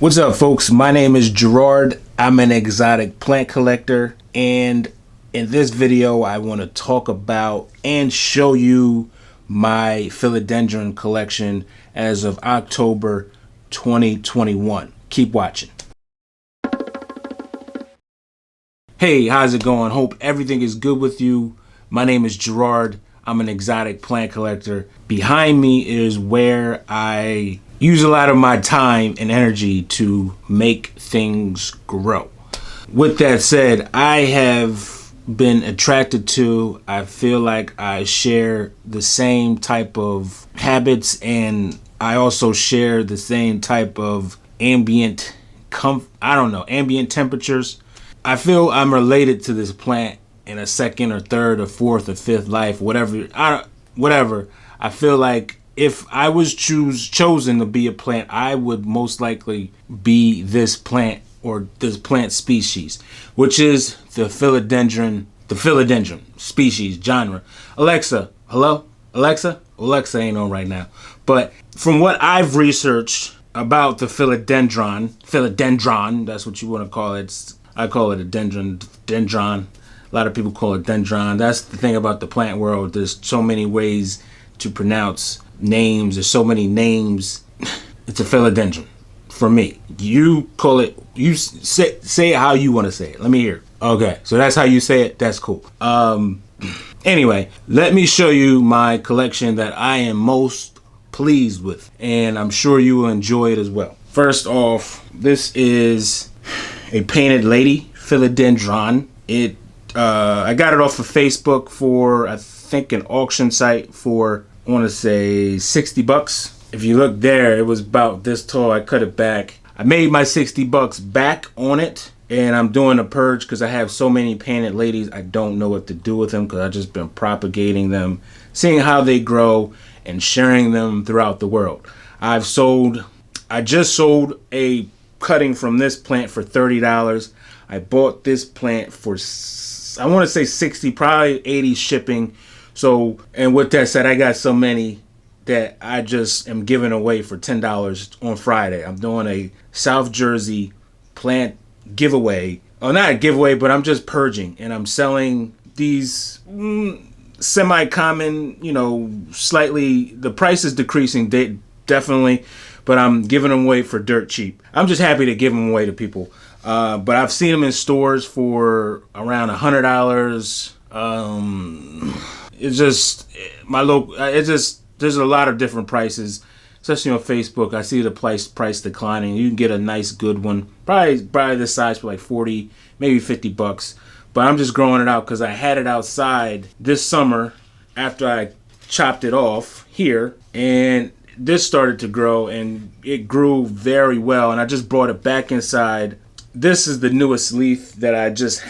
What's up, folks? My name is Gerard. I'm an exotic plant collector, and in this video I want to talk about and show you my philodendron collection as of October 2021. Keep watching. Hey, how's it going? Hope everything is good with you. My name is Gerard. I'm an exotic plant collector. Behind me is where I use a lot of my time and energy to make things grow. With that said, I have been attracted to, I feel like I share the same type of habits, and I also share the same type of ambient temperatures. I feel I'm related to this plant in a second or third or fourth or fifth life, whatever. I feel like if I was chosen to be a plant, I would most likely be this plant or this plant species, which is the philodendron species genre. Alexa, hello? Alexa ain't on right now. But from what I've researched about the philodendron, that's what you want to call it. I call it a dendron. A lot of people call it dendron. That's the thing about the plant world. There's so many ways to pronounce names. There's so many names. It's a philodendron for me. You call it, you say it how you want to say it. Let me hear it. Okay, so that's how you say it. That's cool. Anyway, let me show you my collection that I am most pleased with, and I'm sure you will enjoy it as well. First off, this is a painted lady philodendron. I got it off of Facebook for, I think, an auction site for, I want to say $60. If you look there, it was about this tall. I cut it back. I made my $60 back on it, and I'm doing a purge because I have so many painted ladies. I don't know what to do with them because I've just been propagating them, seeing how they grow, and sharing them throughout the world. I just sold a cutting from this plant for $30. I bought this plant for, I want to say 60, probably 80 shipping. So, and with that said, I got so many that I just am giving away for $10 on Friday. I'm doing a South Jersey plant giveaway. Oh, not a giveaway, but I'm just purging, and I'm selling these semi-common, slightly, the price is decreasing definitely, but I'm giving them away for dirt cheap. I'm just happy to give them away to people. But I've seen them in stores for around $100. There's a lot of different prices, especially on Facebook. I see the price declining. You can get a nice good one, probably this size for like 40, maybe $50. But I'm just growing it out because I had it outside this summer after I chopped it off here, and this started to grow, and it grew very well, and I just brought it back inside. This is the newest leaf that I just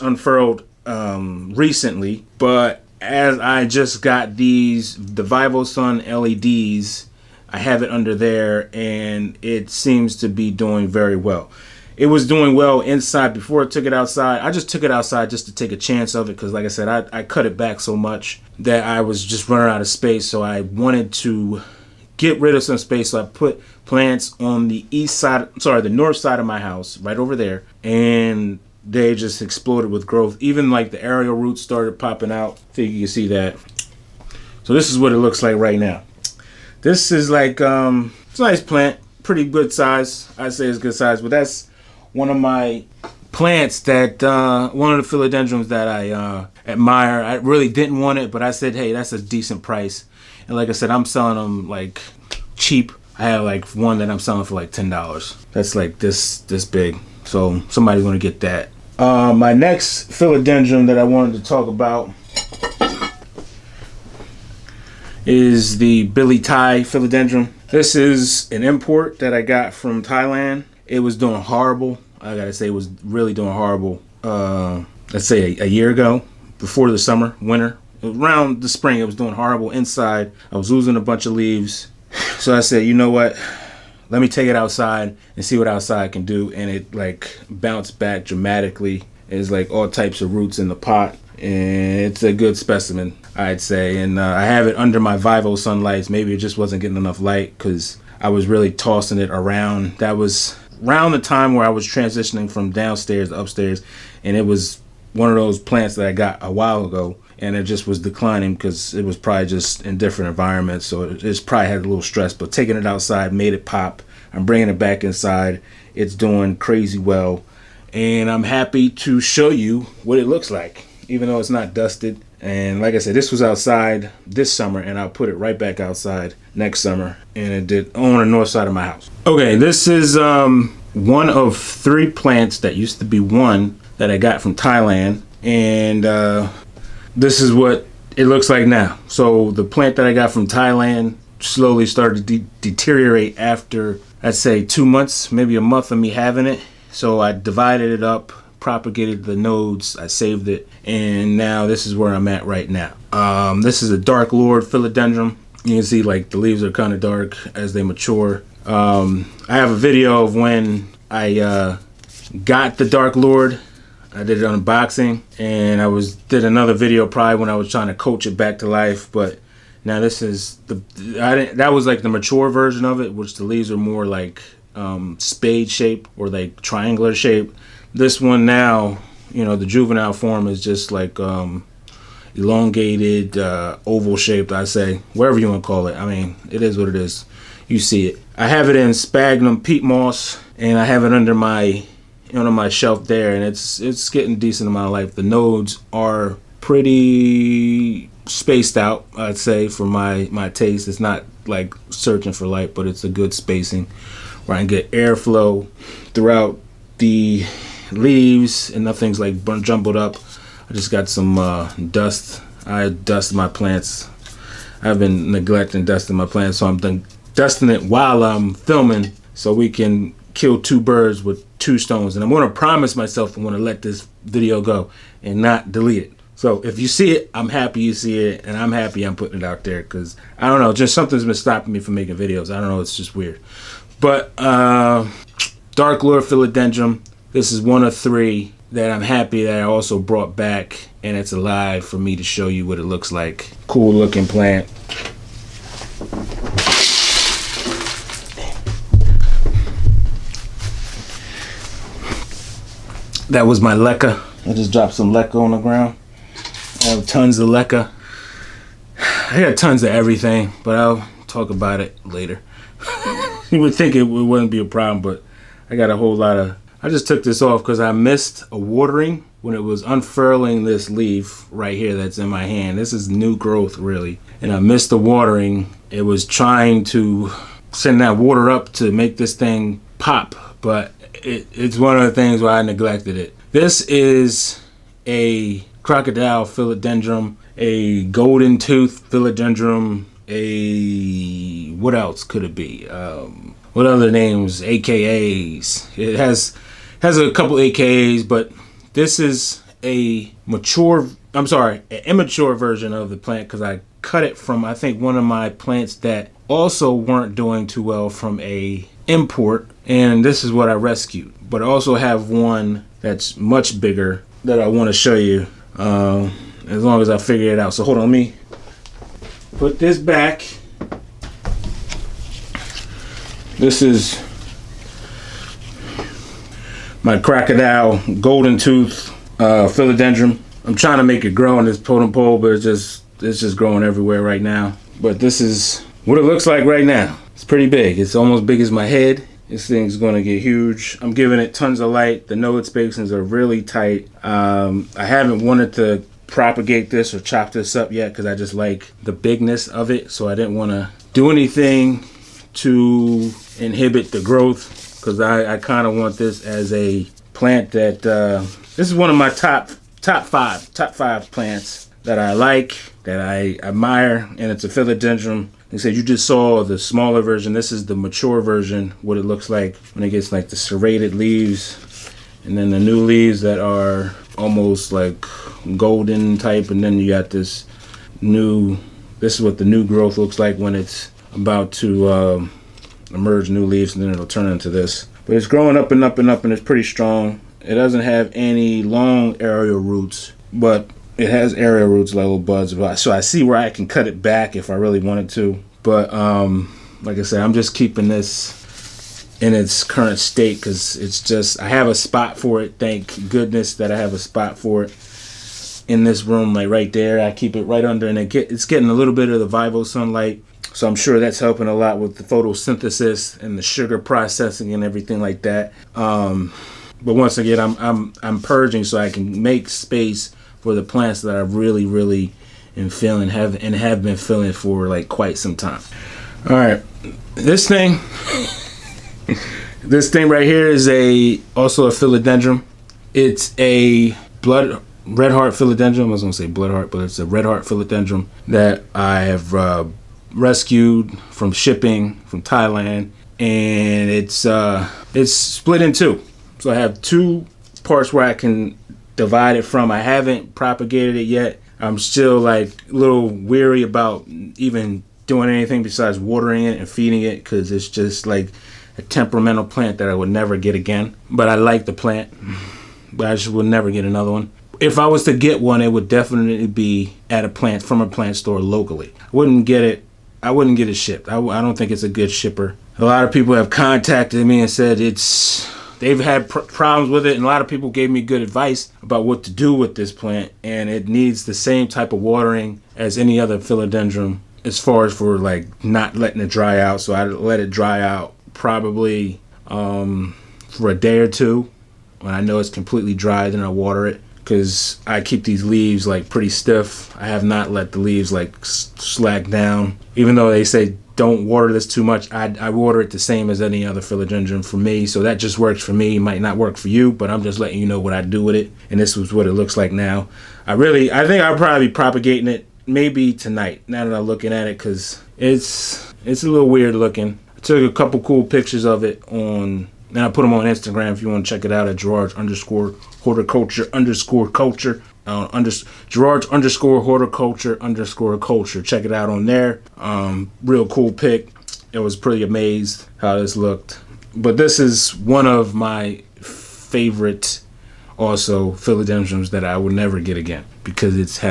unfurled recently, but as I just got the Vivo Sun LEDs, I have it under there, and it seems to be doing very well. It was doing well inside before I took it outside. I just took it outside just to take a chance of it because, like I said, I cut it back so much that I was just running out of space, so I wanted to get rid of some space. So I put plants on the the north side of my house, right over there, and they just exploded with growth. Even like the aerial roots started popping out. I think you can see that. So this is what it looks like right now. This is like, it's a nice plant, pretty good size. I'd say it's good size, but that's one of my plants that, one of the philodendrons that I admire. I really didn't want it, but I said, hey, that's a decent price. And like I said, I'm selling them like cheap. I have like one that I'm selling for like $10. That's like this big. So somebody's gonna get that. My next philodendron that I wanted to talk about is the Billy Thai philodendron. This is an import that I got from Thailand. It was doing horrible. I gotta say, it was really doing horrible. Let's say a year ago, before the winter. Around the spring, it was doing horrible inside. I was losing a bunch of leaves. So I said, you know what? Let me take it outside and see what outside can do. And it like bounced back dramatically. There's like all types of roots in the pot. And it's a good specimen, I'd say. And I have it under my Vivo sunlights. Maybe it just wasn't getting enough light because I was really tossing it around. That was around the time where I was transitioning from downstairs to upstairs, and it was one of those plants that I got a while ago, and it just was declining because it was probably just in different environments, so it just probably had a little stress. But taking it outside made it pop. I'm bringing it back inside. It's doing crazy well, and I'm happy to show you what it looks like, even though it's not dusted. And like I said, this was outside this summer, and I'll put it right back outside next summer, and it did on the north side of my house. Okay, this is one of 3 plants that used to be one that I got from Thailand, and this is what it looks like now. So the plant that I got from Thailand slowly started to deteriorate after, I'd say, 2 months, maybe a month of me having it. So I divided it up, propagated the nodes, I saved it, and now this is where I'm at right now. This is a Dark Lord Philodendron. You can see like the leaves are kind of dark as they mature. I have a video of when I got the Dark Lord. I did an unboxing, and did another video probably when I was trying to coach it back to life. But now this is that was like the mature version of it, which the leaves are more like spade shape or like triangular shape. This one now, you know, the juvenile form is just like elongated, oval shaped, I say, whatever you want to call it. I mean, it is what it is. You see it. I have it in sphagnum peat moss, and I have it under my shelf there, and it's getting a decent amount of life. The nodes are pretty spaced out, I'd say, for my taste. It's not like searching for light, but it's a good spacing where I can get airflow throughout the leaves and nothing's like jumbled up. I just got some dust. I dust my plants. I've been neglecting dusting my plants, so I'm dusting it while I'm filming so we can kill 2 birds with 2 stones. And I'm going to promise myself I'm going to let this video go and not delete it. So if you see it, I'm happy you see it, and I'm happy I'm putting it out there because I don't know, just something's been stopping me from making videos. I don't know, it's just weird. But Dark Lord Philodendron, this is one of 3 that I'm happy that I also brought back, and it's alive for me to show you what it looks like. Cool looking plant. That was my leca. I just dropped some leca on the ground. I have tons of leca. I got tons of everything, but I'll talk about it later. You would think it wouldn't be a problem, but I got a whole lot of... I just took this off because I missed a watering when it was unfurling this leaf right here that's in my hand. This is new growth, really. And I missed the watering. It was trying to send that water up to make this thing pop, but it's one of the things where I neglected it. This is a Crocodile Philodendron, a golden tooth philodendron, what else could it be? What other names? AKAs. It has a couple AKAs, but this is an immature version of the plant because I cut it from, I think, one of my plants that also weren't doing too well from a import, and this is what I rescued. But I also have one that's much bigger that I want to show you as long as I figure it out. So hold on, let me put this back. This is my Crocodile golden tooth philodendron. I'm trying to make it grow in this totem pole, but it's just growing everywhere right now. But this is what it looks like right now. It's pretty big. It's almost big as my head. This thing's gonna get huge. I'm giving it tons of light. The node spacings are really tight. I haven't wanted to propagate this or chop this up yet because I just like the bigness of it. So I didn't want to do anything to inhibit the growth because I kind of want this as a plant that this is one of my top five plants that I like, that I admire, and it's a philodendron. They said you just saw the smaller version. This is the mature version, what it looks like when it gets like the serrated leaves, and then the new leaves that are almost like golden type, and then you got this is what the new growth looks like when it's about to emerge new leaves, and then it'll turn into this. But it's growing up and up and up, and it's pretty strong. It doesn't have any long aerial roots, but it has aerial roots like little buds. So I see where I can cut it back if I really wanted to. But like I said, I'm just keeping this in its current state, because it's just, I have a spot for it. Thank goodness that I have a spot for it in this room, like right there. I keep it right under, and it's getting a little bit of the Vivo sunlight, so I'm sure that's helping a lot with the photosynthesis and the sugar processing and everything like that. But once again, I'm purging so I can make space for the plants that I really am feeling, have been feeling for like quite some time. All right, this thing right here is also a philodendron. It's a red heart philodendron. I was gonna say blood heart, but it's a red heart philodendron that I have rescued from shipping from Thailand, and it's split in two. So I have two parts where I can divide it from. I haven't propagated it yet. I'm still like a little weary about even doing anything besides watering it and feeding it, because it's just like a temperamental plant that I would never get again. But I like the plant, but I just would never get another one. If I was to get one, it would definitely be from a plant store locally. I wouldn't get it shipped. I don't think it's a good shipper. A lot of people have contacted me and said they've had problems with it, and a lot of people gave me good advice about what to do with this plant, and it needs the same type of watering as any other philodendron, as far as for like not letting it dry out. So I let it dry out probably for a day or two. When I know it's completely dry, then I water it, because I keep these leaves like pretty stiff. I have not let the leaves like slack down. Even though they say don't water this too much, I water it the same as any other philodendron for me. So that just works for me. It might not work for you, but I'm just letting you know what I do with it. And this was what it looks like now. I think I'll probably be propagating it maybe tonight, now that I'm looking at it, because it's a little weird looking. I took a couple cool pictures of it and I put them on Instagram if you want to check it out at Gerard's_horticulture_culture. Gerard's_horticulture_culture. Check it out on there. Real cool pic. I was pretty amazed how this looked. But this is one of my favorite also philodendrons that I will never get again, because it's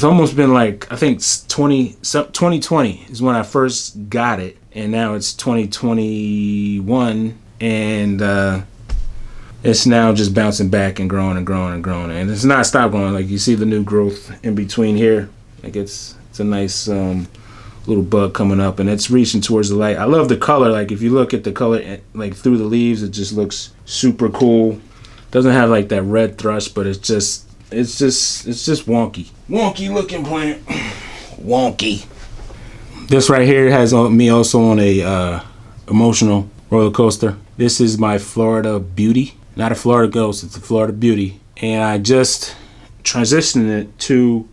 almost been like, I think 2020 is when I first got it, and now it's 2021, and it's now just bouncing back and growing and growing and growing, and it's not stopped growing. Like, you see the new growth in between here. Like, it's a nice little bud coming up, and it's reaching towards the light. I love the color. Like, if you look at the color like through the leaves, it just looks super cool. Doesn't have like that red thrush, but it's just wonky looking plant. Wonky. This right here has me also on a emotional roller coaster. This is my Florida Beauty. Not a Florida Ghost, it's a Florida Beauty. And I just transitioned it to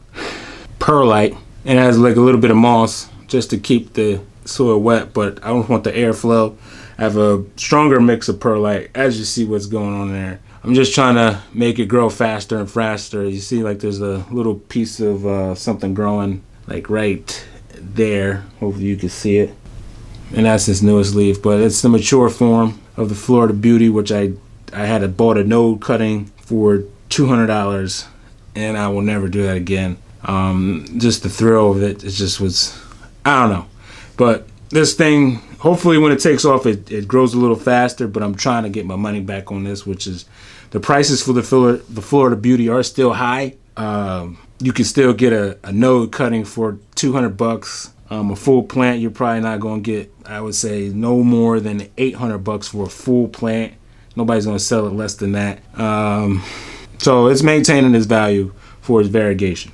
perlite, and it has like a little bit of moss just to keep the soil wet, but I don't want the airflow. I have a stronger mix of perlite, as you see what's going on there. I'm just trying to make it grow faster and faster. You see, like, there's a little piece of something growing like right there. Hopefully you can see it. And that's its newest leaf, but it's the mature form of the Florida Beauty, which I had bought a node cutting for $200, and I will never do that again. Just the thrill of it just was, I don't know. But this thing, hopefully when it takes off, it grows a little faster, but I'm trying to get my money back on this, which is, the prices for the Florida Beauty are still high. You can still get a node cutting for $200. A full plant, you're probably not going to get, I would say, no more than $800 for a full plant. Nobody's going to sell it less than that. So it's maintaining its value for its variegation.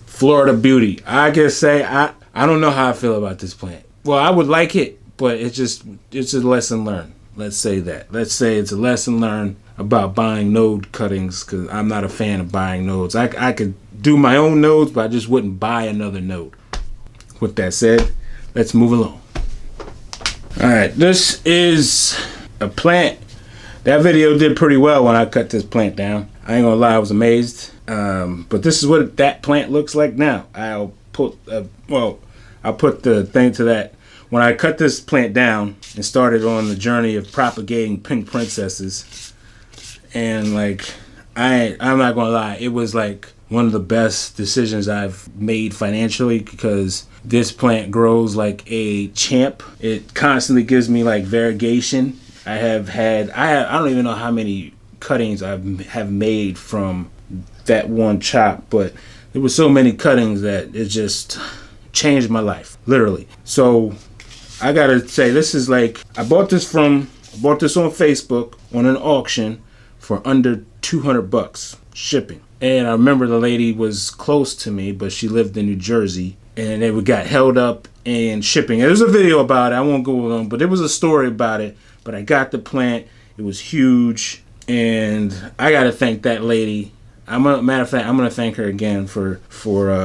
Florida Beauty. I can say I don't know how I feel about this plant. Well, I would like it, but it's a lesson learned. Let's say that. Let's say it's a lesson learned about buying node cuttings, because I'm not a fan of buying nodes. I could do my own nodes, but I just wouldn't buy another node. With that said, let's move along. Alright, this is a plant. That video did pretty well when I cut this plant down. I ain't gonna lie, I was amazed. But this is what that plant looks like now. I'll put the thing to that. When I cut this plant down and started on the journey of propagating pink princesses, and like, I'm not gonna lie, it was like one of the best decisions I've made financially, because This plant grows like a champ. It constantly gives me like variegation. I don't even know how many cuttings I have made from that one chop, but there were so many cuttings that it just changed my life, literally. So I gotta say, this is like, I bought this on Facebook on an auction for under 200 bucks shipping. And I remember the lady was close to me, but she lived in New Jersey, and it got held up in shipping. There's a video about it. I won't go on, but there was a story about it. But I got the plant. It was huge, and I gotta thank that lady. Matter of fact, I'm gonna thank her again for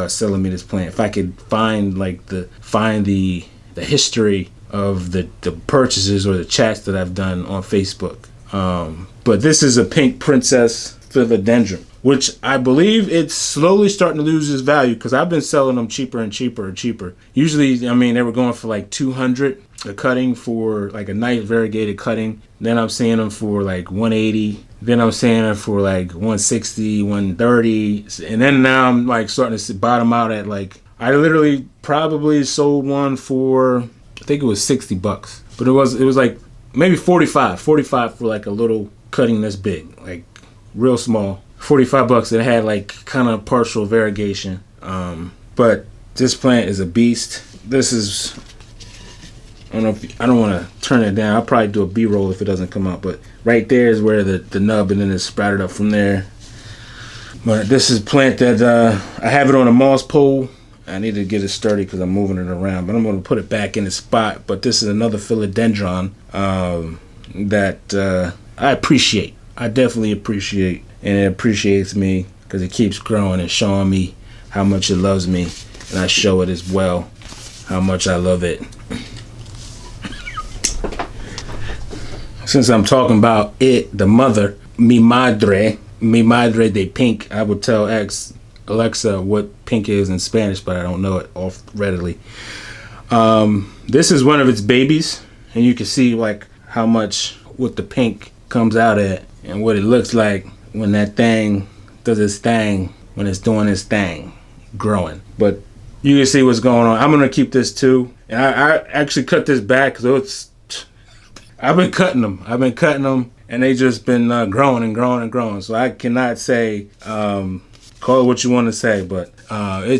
selling me this plant. If I could find the history of the purchases or the chats that I've done on Facebook. But this is a pink princess philodendron, which I believe it's slowly starting to lose its value, because I've been selling them cheaper and cheaper and cheaper. Usually, I mean, they were going for like 200 a cutting for like a nice variegated cutting. Then I'm seeing them for like 180. Then I'm seeing them for like 160, 130. And then now I'm like starting to bottom out at like, I literally probably sold one for, I think it was 60 bucks. But it was like maybe 45 for like a little cutting this big, like real small. 45 bucks. It had like kind of partial variegation. But this plant is a beast. This is, I don't want to turn it down. I'll probably do a B-roll if it doesn't come out. But right there is where the nub, and then it's sprouted up from there. But this is a plant that I have it on a moss pole. I need to get it sturdy because I'm moving it around. But I'm going to put it back in its spot. But this is another philodendron that I appreciate. I definitely appreciate. And it appreciates me because it keeps growing and showing me how much it loves me. And I show it as well how much I love it. Since I'm talking about it, the mother, Me Madre de Pink, I would tell Alexa what pink is in Spanish, but I don't know it off readily. This is one of its babies, and you can see like how much what the pink comes out at and what it looks like when that thing does its thing, when it's doing its thing, growing. But you can see what's going on. I'm gonna keep this too, and I actually cut this back because I've been cutting them, and they just been growing and growing and growing. So I cannot say, call it what you want to say, but I've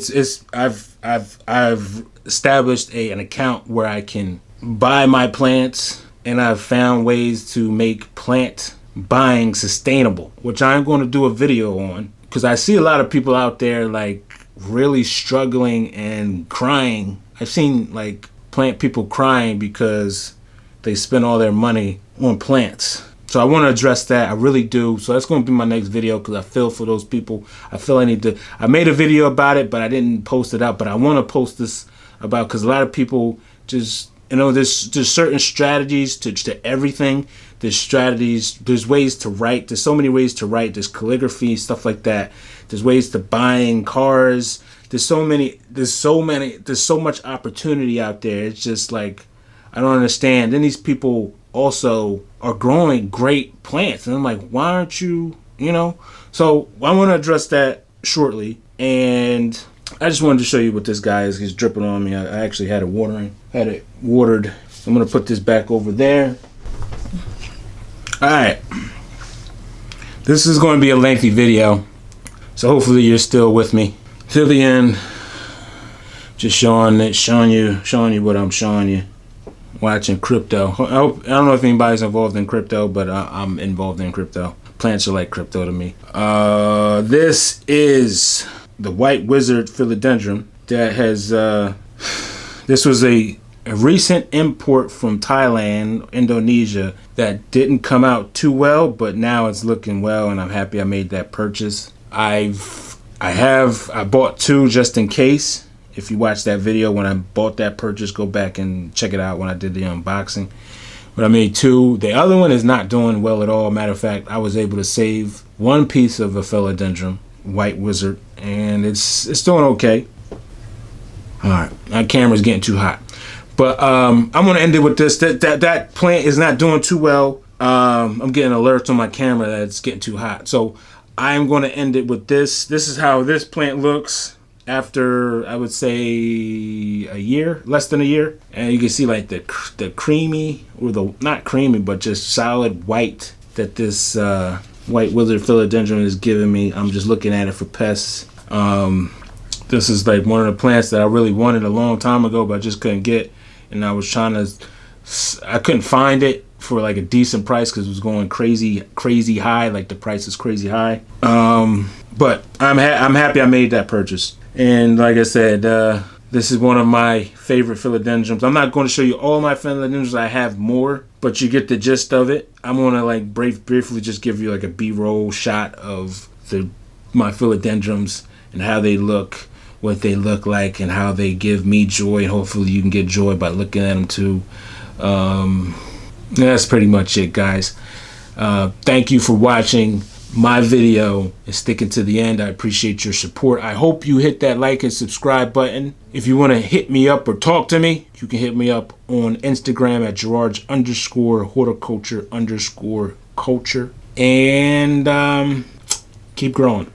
established an account where I can buy my plants, and I've found ways to make plant buying sustainable, which I'm going to do a video on, because I see a lot of people out there like really struggling and crying. I've seen like plant people crying because they spend all their money on plants. So I want to address that. I really do. So that's going to be my next video, because I feel for those people. I feel I need to. I made a video about it, but I didn't post it out. But I want to post this about, because a lot of people just, there's certain strategies to everything. There's strategies. There's ways to write. There's so many ways to write. There's calligraphy, stuff like that. There's ways to buying cars. There's so much opportunity out there. It's just like, I don't understand. Then these people also are growing great plants, and I'm like, why aren't you, So I want to address that shortly, and I just wanted to show you what this guy is. He's dripping on me. I actually had it watered. I'm gonna put this back over there. All right, this is going to be a lengthy video, so hopefully you're still with me till the end. Just showing you what I'm showing you. Watching crypto. I don't know if anybody's involved in crypto, but I'm involved in crypto. Plants are like crypto to me. This is the white wizard philodendron that has. This was a recent import from Thailand, Indonesia, that didn't come out too well, but now it's looking well, and I'm happy I made that purchase. I bought two just in case. If you watch that video when I bought that purchase, go back and check it out when I did the unboxing. But I made two. The other one is not doing well at all. Matter of fact, I was able to save one piece of a philodendron, white wizard, and it's doing okay. All right, my camera's getting too hot. But I'm gonna end it with this. That plant is not doing too well. I'm getting alerts on my camera that it's getting too hot. So I'm gonna end it with this. This is how this plant looks after, I would say, a year, less than a year. And you can see like the creamy, or the, not creamy, but just solid white that this white withered philodendron is giving me. I'm just looking at it for pests. This is like one of the plants that I really wanted a long time ago, but I just couldn't get. And I was trying to, I couldn't find it for like a decent price because it was going crazy high. Like the price is crazy high. But I'm happy I made that purchase. And like I said, this is one of my favorite philodendrons. I'm not going to show you all my philodendrons. I have more, but you get the gist of it. I'm going to like briefly just give you like a B-roll shot of my philodendrons and how they look, what they look like, and how they give me joy. And hopefully you can get joy by looking at them too. That's pretty much it, guys. Thank you for watching my video and sticking to the end. I appreciate your support. I hope you hit that like and subscribe button. If you want to hit me up or talk to me, you can hit me up on Instagram at Gerards_horticulture_culture. And keep growing.